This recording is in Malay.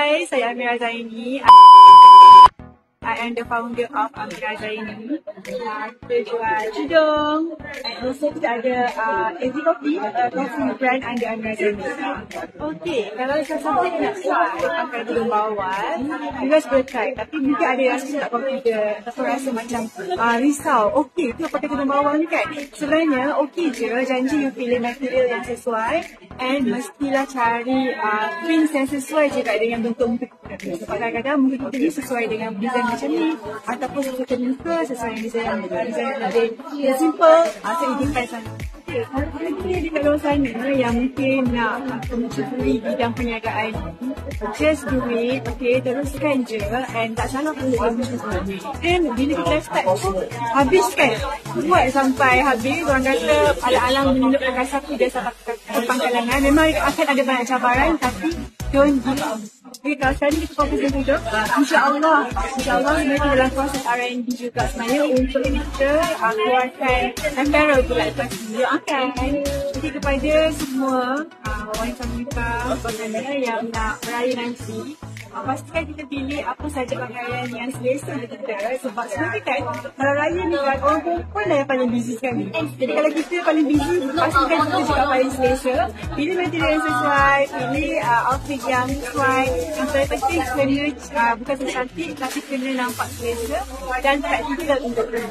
Hai, saya Amira Zaini. I am the founder of Amira Zaini. Kita jual tudung and also kita ada AZ Coffee, coffee brand under Amira Zaini. Okay, kalau siapa yang nak try makan tudung bawal, you guys boleh try. Tapi mungkin ada rasa tak confident atau rasa macam risau. Okay, tu pakai tudung bawal ni kan? Sebenarnya okay je, janji you pilih material yang sesuai and mestilah cari prints yang sesuai je dengan bentuk muka kita. Sebab kadang-kadang muka kita ni sesuai dengan design macam ni ataupun sesuai muka sesuai dengan design yang lebih simple atau it depends on. Kalau kita di luar sana yang mungkin nak mencuri bidang perniagaan, just do it, okay, teruskan je and tak salah pun then bila kita start habiskan, buat sampai habis. Orang kata alang-alang menunduk pakai sapi dan sampai ke pangkalangan. Memang akan ada banyak cabaran tapi don't give up. Okay, kalau sekarang kita fokus dengan hidup, InsyaAllah sebenarnya dalam proses R&D juga sebenarnya untuk kita keluarkan apparel pula lepas ini. Doakan. Jadi kepada semua wanita bagaimana yang nak beraya nanti, pastikan kita pilih apa saja pakaian yang selesa untuk kita. Sebab sebenarnya kan, kalau raya ni kan, orang perempuan dah yang paling busy sekali. Jadi kalau kita paling busy, pastikan kita juga paling selesa. Pilih material yang sesuai, pilih outfit yang sesuai. Yang paling penting kena bukan cantik tapi kena nampak selesa dan praktikal untuk kita.